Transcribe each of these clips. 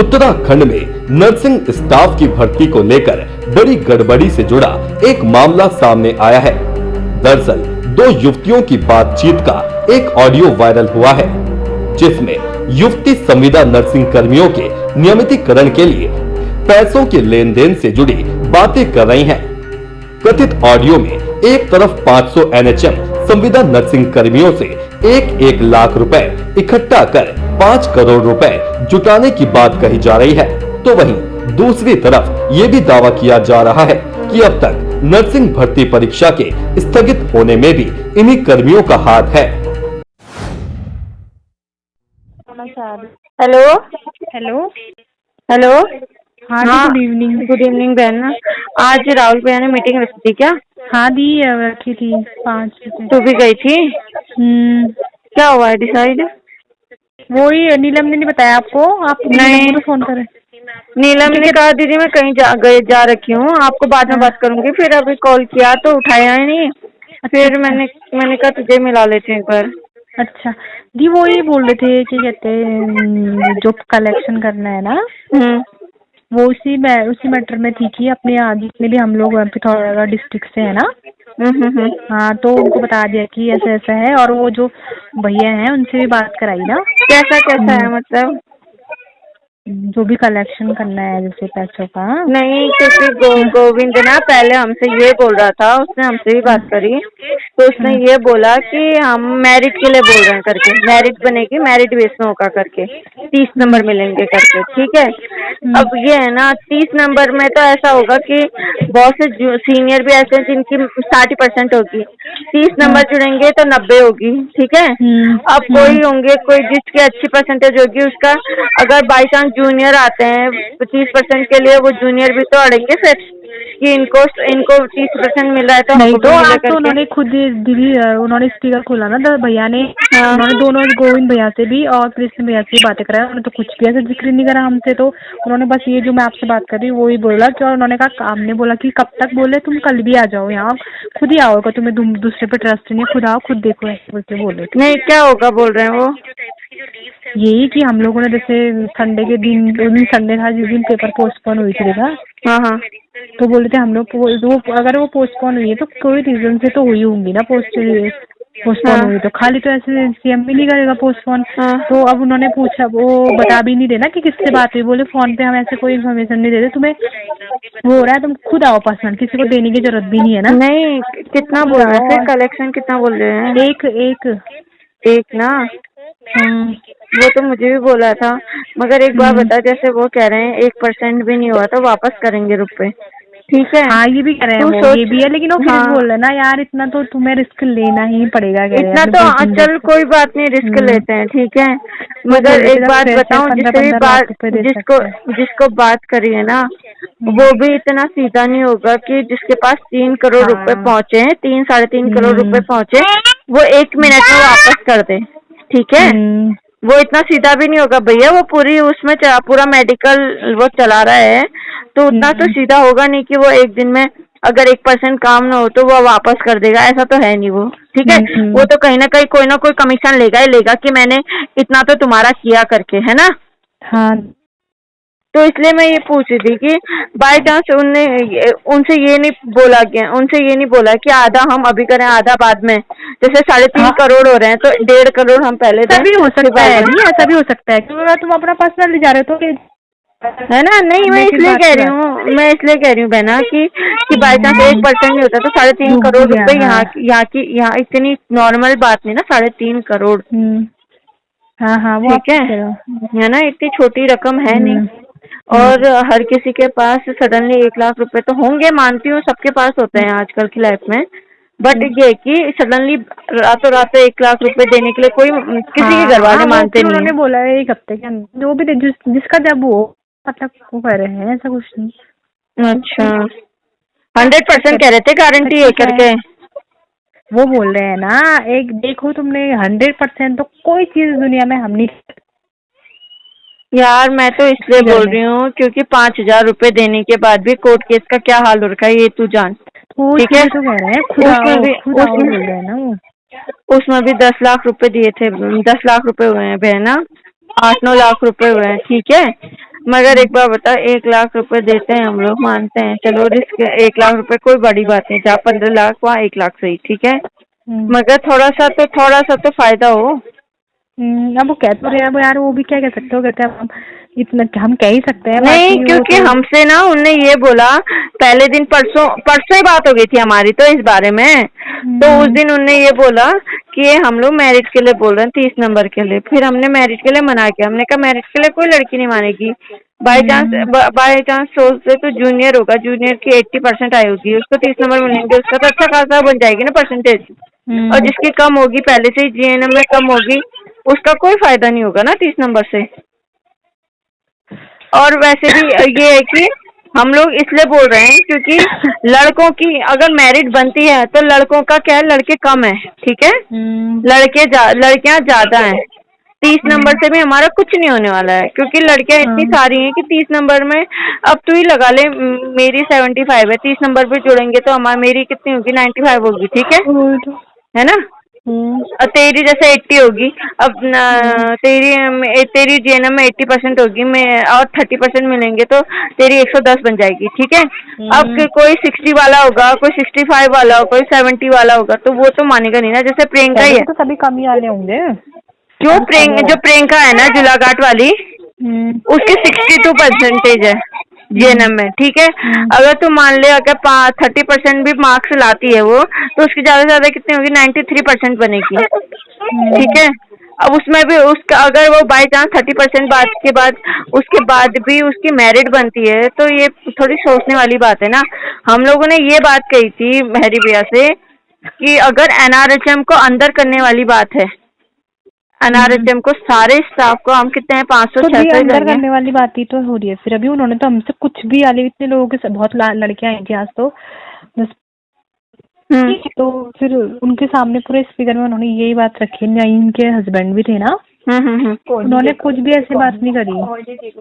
उत्तराखंड में nursing staff की भर्ती को लेकर बड़ी गड़बड़ी से जुड़ा एक मामला सामने आया है। दरअसल दो युवतियों की बातचीत का एक ऑडियो वायरल हुआ है, जिसमें युवती संविदा नर्सिंग कर्मियों के नियमितीकरण के लिए पैसों के लेन देन से जुड़ी बातें कर रही हैं। कथित ऑडियो में एक तरफ 500 NHM संविदा नर्सिंग कर्मियों से 1-1 लाख रुपए इकट्ठा कर 5 करोड़ रुपए जुटाने की बात कही जा रही है, तो वहीं दूसरी तरफ ये भी दावा किया जा रहा है कि अब तक नर्सिंग भर्ती परीक्षा के स्थगित होने में भी इन्हीं कर्मियों का हाथ है। Hello hello. हेलो। हाँ हाँ, गुड इवनिंग। गुड इवनिंग बहन। आज राहुल भैया ने मीटिंग रखी थी क्या? हाँ दी रखी थी 5 बजे। तू भी गई थी? क्या क्या हुआ है डिसाइड? वही नीलम ने नहीं बताया आपको? आप नहीं। नीलम को तो फोन करें। नीलम ने कहा दीदी मैं कहीं जा रखी हूँ, आपको बाद में बात करूंगी। फिर अभी कॉल किया तो उठाया ही नहीं। फिर मैंने कहा तुझे मिला लेते हैं एक बार। अच्छा दी, वो ही बोल रहे थे कि कहते हैं जो कलेक्शन करना है ना, वो उसी मैटर में थी कि अपने आगे में भी हम लोग पिथौरागढ़ डिस्ट्रिक्ट से है ना। हाँ तो उनको बता दिया कि ऐसा ऐसा है, और वो जो भैया हैं उनसे भी बात कराई ना। कैसा है मतलब? जो भी कलेक्शन करना है जैसे पैसों का। नहीं, क्योंकि गोविंद ना पहले हमसे ये बोल रहा था, उसने हमसे भी बात करी तो उसने ये बोला कि हम मेरिट के लिए बोल रहे हैं करके, मेरिट बनेगी, मेरिट बेस में होगा करके 30 नंबर मिलेंगे करके। ठीक है, अब ये है ना 30 नंबर में तो ऐसा होगा कि बहुत से सीनियर भी ऐसे हैं जिनकी 60% होगी, 30 नंबर जुड़ेंगे तो 90 होगी। ठीक है, अब कोई होंगे कोई जिसकी अच्छी परसेंटेज होगी, उसका अगर बाई चांस जूनियर आते हैं 25% के लिए, वो जूनियर भी तो अड़ेंगे फिर कि इनको 30% मिल रहा है तो नहीं। हमको तो भी आज मिले तो करके। उन्होंने खुद दीदी उन्होंने स्पीकर खोला ना, तो भैया ने हाँ। उन्होंने दोनों गोविंद भैया से भी और कृष्ण भैया से बातें कराया। उन्होंने तो कुछ भी ऐसा जिक्र नहीं करा हमसे। तो उन्होंने बस ये जो मैं आपसे बात कर रही हूँ वही बोला कि, और उन्होंने कहा, हमने बोला कि कब तक, बोले तुम कल भी आ जाओ यहाँ, खुद ही आओगे, तुम्हें दूसरे पे ट्रस्ट नहीं है, खुद आओ खुद देखो, ऐसे बोलते बोले। नहीं, क्या होगा बोल रहे हैं वो? यही कि हम लोगों ने जैसे संडे के दिन, उस दिन संडे था जिस दिन पेपर पोस्टपोन हुई थी ना, हाँ। तो बोले थे हम लोग अगर वो पोस्टपोन हुई है तो कोई रीजन से तो हुई होंगी ना पोस्टपोन हुई, तो खाली तो ऐसे CM भी नहीं करेगा पोस्टपोन। तो अब उन्होंने पूछा, वो बता भी नहीं देना कि किससे बात हुई, बोले फोन पे हम ऐसे कोई इन्फॉर्मेशन नहीं देते, तुम्हें वो हो रहा है तुम खुद आओ पर्सनल, किसी को देने की जरूरत भी नहीं है ना। नहीं, कितना बोल रहे हैं फिर? कलेक्शन कितना बोल रहे हैं? एक ना। वो तो मुझे भी बोला था, मगर एक बार बता, जैसे वो कह रहे हैं 1% भी नहीं हुआ तो वापस करेंगे रुपए। ठीक है, हाँ ये भी कह रहे हैं, वो ये भी है, लेकिन वो फिर बोल रहे हैं ना यार इतना तो तुम्हें रिस्क लेना ही पड़ेगा। इतना तो चल कोई बात नहीं, रिस्क लेते हैं। ठीक है, मगर एक बात बताऊं, जिससे भी बात जिसको बात करी है ना, वो भी इतना सीधा नहीं होगा कि जिसके पास 3 करोड़ रुपए पहुंचे हैं, 3-3.5 करोड़ रुपए पहुंचे, वो 1 मिनट में वापस कर दे। ठीक है, वो इतना सीधा भी नहीं होगा भैया, वो पूरी उसमें पूरा मेडिकल वो चला रहा है, तो उतना तो सीधा होगा नहीं कि वो एक दिन में अगर 1% काम ना हो तो वो वापस कर देगा, ऐसा तो है नहीं वो। ठीक है, वो तो कहीं ना कहीं कोई ना कोई कमीशन लेगा ही लेगा कि मैंने इतना तो तुम्हारा किया करके, है ना। हाँ, तो इसलिए मैं ये पूछ रही थी कि बाय चांस उनसे ये नहीं बोला कि आधा हम अभी करें आधा बाद में, जैसे 3.5 करोड़ हो रहे हैं तो 1.5 करोड़ हम पहले दें। ऐसा भी हो सकता है, ऐसा भी हो सकता है क्योंकि तुम अपना पर्सनल ले जा रहे हो तो है ना। नहीं, मैं इसलिए कह रही हूँ बहना कि बाई चांस 1% नहीं होता तो 3.5 करोड़ रुपए यहाँ इतनी नॉर्मल बात नहीं ना, 3.5 करोड़। हाँ वो ठीक है ना, इतनी छोटी रकम है नहीं। और हर किसी के पास सडनली 1 लाख रुपए तो होंगे, मानती हूँ सबके पास होते हैं आजकल की लाइफ में, बट ये कि सडनली रातों रात 1 लाख रुपए देने के लिए कोई किसी के घर वाले मानते नहीं। उन्होंने बोला 1 हफ्ते के अंदर जो भी जिसका जब वो मतलब वो कर रहे हैं, ऐसा कुछ नहीं। अच्छा, 100% कह रहे थे गारंटी है करके। वो बोल रहे हैं ना, एक देखो तुमने 100% तो कोई चीज दुनिया में हम नहीं। यार मैं तो इसलिए बोल रही हूँ क्योंकि 5,000 रुपए देने के बाद भी कोर्ट केस का क्या हाल हो रखा है ये तू जान। ठीक है, तो कह रहे हैं उसमें भी 10 लाख रुपए दिए थे, 10 लाख रुपए हुए हैं बहना, 8-9 लाख रुपए हुए हैं। ठीक है, मगर एक बार बताओ, 1 लाख रुपए देते हैं हम लोग, मानते हैं, चलो रिस्क, 1 लाख रुपए कोई बड़ी बात नहीं, जहाँ 15 लाख वहाँ 1 लाख सही, ठीक है, मगर थोड़ा सा तो फायदा हो। अब वो कह तो रहे हैं, अब यार वो भी क्या कह सकते हो, कहते हैं हम इतना हम कह ही सकते हैं। नहीं, बाकी क्योंकि तो हमसे ना उनने ये बोला, पहले दिन परसों ही बात हो गई थी हमारी तो इस बारे में, तो उस दिन उनने ये बोला कि ये हम लोग मैरिज के लिए बोल रहे हैं, 30 नंबर के लिए। फिर हमने मैरिज के लिए मना किया, हमने कहा मैरिज के लिए कोई लड़की नहीं मानेगी, बाई चांस सोचते तो जूनियर होगा, जूनियर की 80% आई होगी, उसको 30 नंबर मिलेंगे, उसका तो अच्छा खासा बन जाएगी ना परसेंटेज, और जिसकी कम होगी, पहले से ही जीएनएम में कम होगी, उसका कोई फायदा नहीं होगा ना 30 नंबर से। और वैसे भी ये है कि हम लोग इसलिए बोल रहे हैं क्योंकि लड़कों की अगर मेरिट बनती है तो लड़कों का क्या है, लड़के कम है, ठीक है, लड़कियां ज्यादा हैं। 30 नंबर से भी हमारा कुछ नहीं होने वाला है, क्योंकि लड़कियां इतनी सारी हैं कि 30 नंबर में, अब तू ही लगा ले, मेरी 75 है, 30 नंबर पे जुड़ेंगे तो मेरी कितनी होगी, 95 होगी, ठीक है ना, और तेरी जैसे 80 होगी, अब तेरी जीएनएम में 80% होगी, मैं और 30% मिलेंगे तो तेरी 110 बन जाएगी, ठीक है। अब कोई 60 वाला होगा, कोई 65 वाला होगा, कोई 70 वाला होगा, तो वो तो मानेगा नहीं ना, जैसे प्रियंका ही है तो सभी कम ही वाले होंगे। जो प्रियंका है ना जुलाघाट वाली, उसकी 62% है जीएनएम में, ठीक है। अगर तू मान ले अगर 30% भी मार्क्स लाती है वो, तो उसकी ज्यादा से ज्यादा कितनी होगी, 93% बनेगी, ठीक है। अब उसमें भी उसका अगर वो बाई चांस 30% बाद के बाद उसके बाद भी उसकी मेरिट बनती है, तो ये थोड़ी सोचने वाली बात है ना। हम लोगों ने ये बात कही थी हरी भैया से कि अगर एनआरएचएम को अंदर करने वाली बात है, एनआरएचएम को सारे स्टाफ को हम कितने हैं, 500-600 अंदर करने वाली बात ही तो हो रही है। फिर अभी उन्होंने तो हमसे कुछ भी आले, इतने लोगों के बहुत लड़कियां आई थी आज तो फिर उनके सामने पूरे स्पीकर में उन्होंने यही बात रखी, इनके हस्बैंड भी थे ना, उन्होंने कुछ भी ऐसी बात नहीं करी।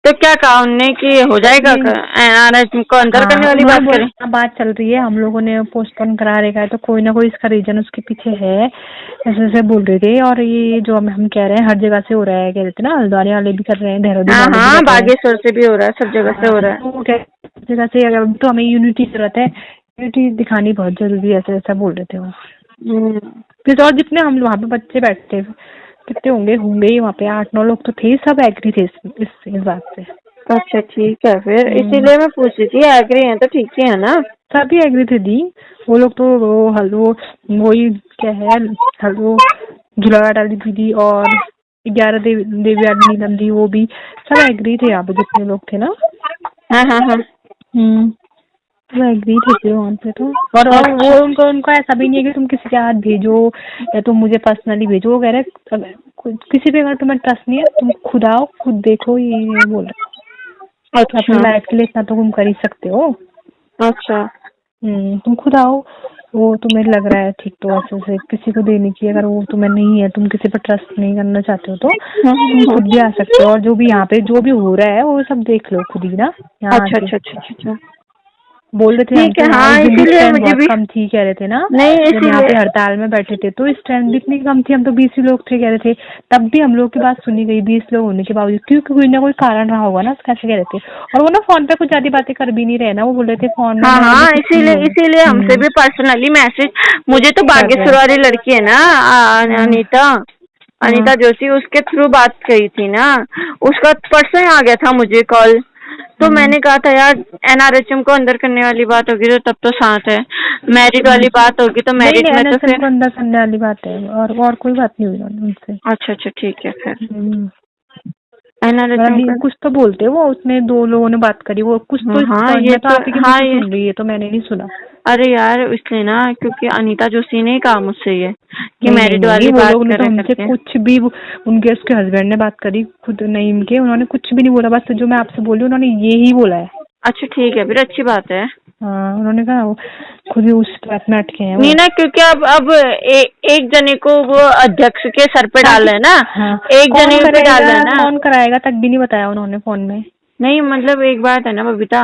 तो क्या कहा उनने कि हो जाएगा एनआरएचएम को अंदर करने वाली बात करें? बात चल रही है, हम लोगों ने पोस्टपोन करा रखा है, तो कोई ना कोई इसका रीजन उसके पीछे है, ऐसे बोल रहे थे। और ये जो हम कह रहे हैं हर जगह से हो रहा है, कह रहे थे ना, हल्द्वानी वाले भी कर रहे हैं, देहरादून, हाँ, बागेश्वर से भी हो रहा है, सब जगह से हो रहा है, जगह से। अगर तो हमें यूनिटी की जरूरत है, यूनिटी दिखानी बहुत जरूरी है, ऐसा बोल रहे थे वो। फिर और जितने हम वहाँ पे बच्चे बैठते कितने होंगे ही वहाँ पे, 8-9 लोग तो थे, सब एग्री थे इस बात से। अच्छा ठीक है, फिर इसीलिए मैं पूछ रही थी, एग्री है तो ठीक ही है ना, सभी एग्री थे दी, वो लोग तो वही क्या है, हल्दो जुलाघाट वाली दीदी और 11 देवी नीलम दी, वो भी सब एग्री थे, यहाँ पे जितने लोग थे ना। हाँ। वो एग्री थे वहाँ पे तो। और वो उनको ऐसा भी नहीं है कि तुम किसी के हाथ भेजो या तुम मुझे पर्सनली भेजो, वो कह रहे किसी पे अगर तुम्हें ट्रस्ट नहीं है, तुम खुद आओ, खुद देखो, ये बोल रहे। अच्छा, अपनी लाइफ के लिए इतना तो तुम कर ही सकते हो। अच्छा, तुम खुद आओ, वो तुम्हें लग रहा है ठीक, तो ऐसे किसी को देने की, अगर वो तुम्हें नहीं है, तुम किसी पर ट्रस्ट नहीं करना चाहते हो, तो तुम खुद भी आ सकते हो। और जो भी यहाँ पे जो भी हो रहा है वो सब देख लो खुद ही ना। अच्छा, बोल रहे थे ठीक है। हाँ, इसीलिए मुझे भी कम थी, कह रहे थे ना, नहीं यहाँ पे हड़ताल में बैठे थे तो स्ट्रेंथ भी इतनी कम थी, हम तो 20 लोग थे, कह रहे थे, तब भी हम लोग की बात सुनी गई 20 लोग होने के बावजूद, क्योंकि कोई ना कोई कारण रहा होगा ना, कैसे कह रहे थे। और वो ना फोन पे कुछ ज्यादा बातें कर भी नहीं रहे ना, वो बोल रहे थे फोन में। हाँ, इसीलिए हमसे भी पर्सनली मैसेज, मुझे तो बागेश्वर वाली लड़की है ना, अनीता जोशी, उसके थ्रू बात कही थी ना, उसका परसों आ गया था मुझे कॉल, तो मैंने कहा था यार एनआरएचएम को अंदर करने वाली बात होगी तो तब तो साथ है, मैरिट वाली बात होगी तो मैरिट में तो फिर अंदर करने वाली बात है, और कोई बात नहीं हुई उनसे। अच्छा ठीक है, फिर एनआरएचएम कुछ तो बोलते वो, उसने 2 लोगों ने बात करी, वो कुछ तो ये तो आपकी सुन रही है, तो मैंने नहीं सुना। अरे यार इसलिए ना, क्योंकि अनीता जोशी ने कहा मुझसे ये कि मैरिट वाली बात कर रहे थे, कुछ भी उनके उसके हस्बैंड ने बात करी, खुद नहीं इनके, उन्होंने कुछ भी नहीं बोला, बस जो मैं आपसे बोली उन्होंने ये ही बोला है। अच्छा ठीक है, फिर अच्छी बात है। हाँ, उन्होंने कहा वो खुद ही उस बात में अटके हैं नहीं ना, क्योंकि अब एक जने को वो अध्यक्ष के सर पे डाल है ना। हाँ, एक जने पे डाल है ना, कौन कराएगा तक भी नहीं बताया उन्होंने फोन में। नहीं मतलब एक बात है ना बबीता,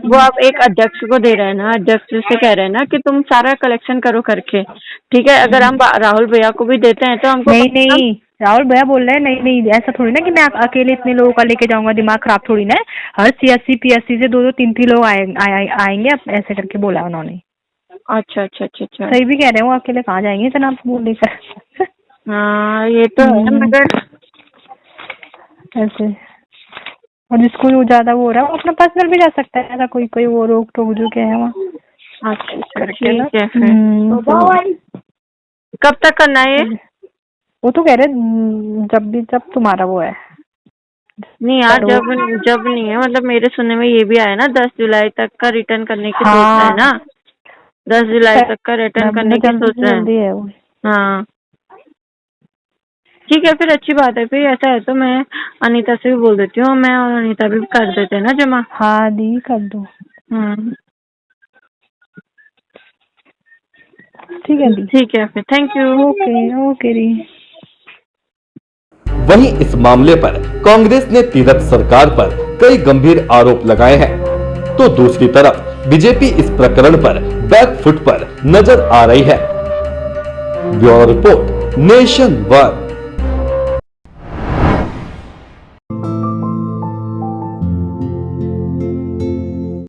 वो आप एक अध्यक्ष को दे रहे हैं ना, अध्यक्ष से कह रहे हैं ना कि तुम सारा कलेक्शन करो करके, ठीक है। अगर हम राहुल भैया को भी देते हैं तो हमको नहीं राहुल भैया बोल रहे हैं नहीं नहीं ऐसा थोड़ी ना कि मैं अकेले इतने लोगों का लेके जाऊंगा, दिमाग खराब थोड़ी ना है। हर CSC PSC से 2-2 3-3 लोग आएंगे, ऐसे करके बोला उन्होंने। अच्छा अच्छा अच्छा अच्छा। सही भी कह रहे हो, अकेले कहाँ जाएंगे इतना बोल लेकर। हाँ ये तो है, मगर ऐसे, और जिसको जो ज्यादा वो हो रहा है वो अपना पर्सनल भी जा सकता है, ऐसा कोई कोई वो रोक टोक जो क्या है वहाँ। अच्छा अच्छा ठीक है फिर। कब तक करना है ये? वो तो कह रहे जब तुम्हारा वो है। नहीं यार, जब नहीं है, मतलब मेरे सुनने में ये भी आया ना 10 जुलाई तक का रिटर्न करने की सोच रहा है ना, 10 जुलाई तक का रिटर्न करने की सोच रहा है। हाँ ठीक है फिर, अच्छी बात है। फिर ऐसा है तो मैं अनीता से भी बोल देती हूँ, मैं और अनीता भी कर देते हैं ना जमा। हाँ दी कर दो। ठीक है दी। ठीक है फिर, थैंक यू। ओके ओके दी। वहीं इस मामले पर कांग्रेस ने तीरथ सरकार पर कई गंभीर आरोप लगाए हैं, तो दूसरी तरफ बीजेपी इस प्रकरण पर बैक फुट पर नजर आ रही है। Bureau report, nation world.